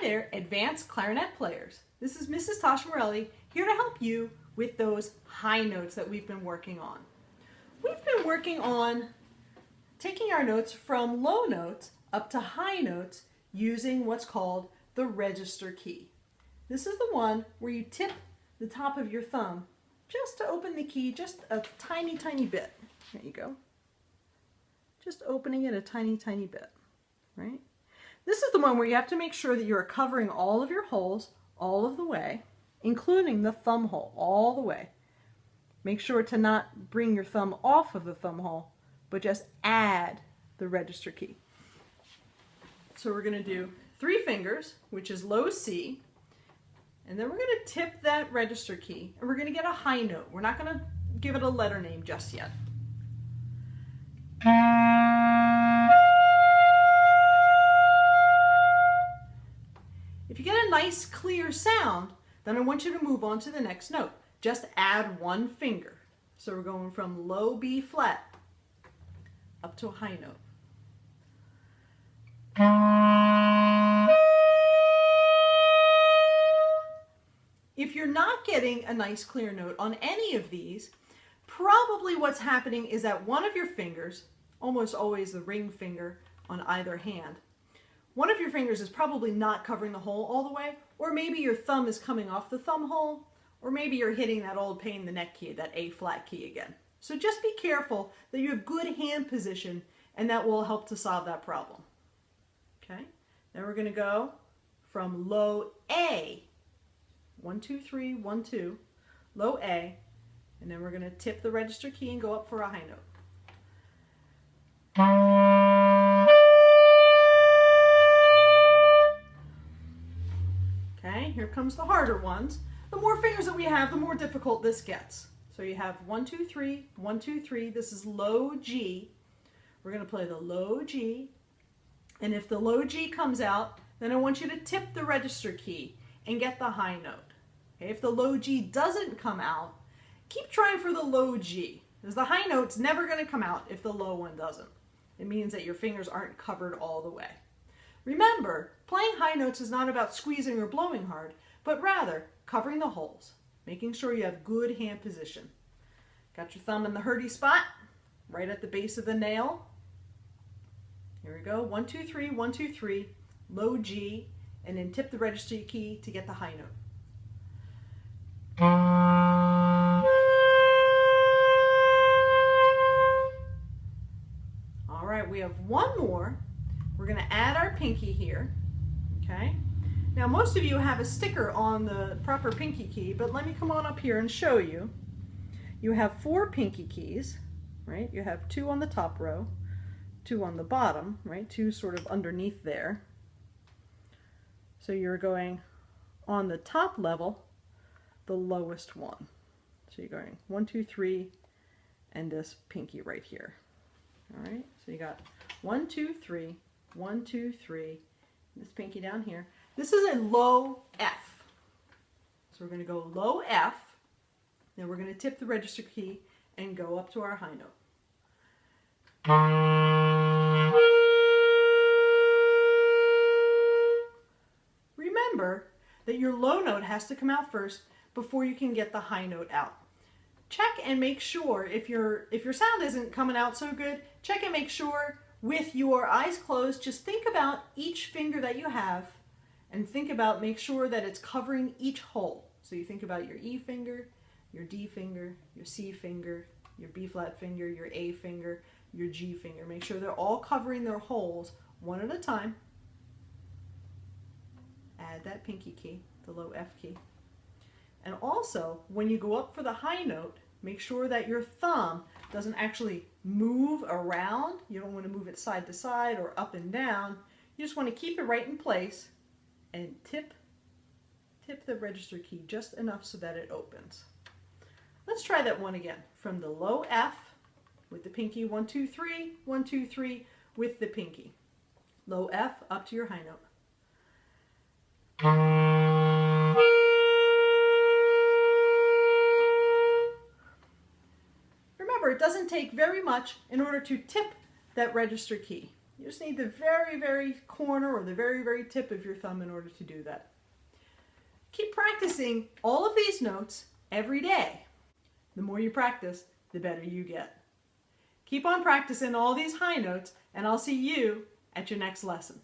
there, advanced clarinet players. This is Mrs. Tasha Morelli here to help you with those high notes that we've been working on. We've been working on taking our notes from low notes up to high notes using what's called the register key. This is the one where you tip the top of your thumb just to open the key just a tiny, tiny bit. There you go. Just opening it a tiny, tiny bit, right? This is the one where you have to make sure that you are covering all of your holes all of the way, including the thumb hole all the way. Make sure to not bring your thumb off of the thumb hole, but just add the register key. So we're going to do 3 fingers, which is low C, and then we're going to tip that register key, and we're going to get a high note. We're not going to give it a letter name just yet. If you get a nice clear sound, then I want you to move on to the next note. Just add 1 finger. So we're going from low B flat up to a high note. If you're not getting a nice clear note on any of these, probably what's happening is that one of your fingers, almost always the ring finger on either hand, one of your fingers is probably not covering the hole all the way, or maybe your thumb is coming off the thumb hole, or maybe you're hitting that old pain in the neck key, that A flat key again. So just be careful that you have good hand position, and that will help to solve that problem. Okay, then we're going to go from low A, 1, 2, 3, 1, 2, low A, and then we're going to tip the register key and go up for a high note. Okay, here comes the harder ones. The more fingers that we have, the more difficult this gets. So you have 1, 2, 3, 1, 2, 3. This is low G. We're going to play the low G. And if the low G comes out, then I want you to tip the register key and get the high note. Okay, if the low G doesn't come out, keep trying for the low G, because the high note's never going to come out if the low one doesn't. It means that your fingers aren't covered all the way. Remember, playing high notes is not about squeezing or blowing hard, but rather covering the holes, making sure you have good hand position. Got your thumb in the hurty spot, right at the base of the nail. Here we go, 1, 2, 3, 1, 2, 3, low G, and then tip the register key to get the high note. All right, we have one more. We're going to add our pinky here, okay? Now most of you have a sticker on the proper pinky key, but let me come on up here and show you. You have 4 pinky keys, right? You have 2 on the top row, 2 on the bottom, right? 2 sort of underneath there. So you're going on the top level, the lowest one. So you're going 1, 2, 3, and this pinky right here. All right, so you got 1, 2, 3, 1, 2, 3, this pinky down here. This is a low F. So we're going to go low F, then we're going to tip the register key and go up to our high note. Remember that your low note has to come out first before you can get the high note out. Check and make sure, if your sound isn't coming out so good, check and make sure with your eyes closed, just think about each finger that you have and make sure that it's covering each hole. So you think about your E finger, your D finger, your C finger, your B flat finger, your A finger, your G finger. Make sure they're all covering their holes one at a time. Add that pinky key, the low F key. And also, when you go up for the high note, make sure that your thumb doesn't actually move around. You don't want to move it side to side or up and down. You just want to keep it right in place and tip the register key just enough so that it opens. Let's try that one again. From the low F with the pinky, 1, 2, 3, 1, 2, 3 with the pinky. Low F up to your high note. Remember, it doesn't take very much in order to tip that register key. You just need the very, very corner or the very, very tip of your thumb in order to do that. Keep practicing all of these notes every day. The more you practice, the better you get. Keep on practicing all these high notes, and I'll see you at your next lesson.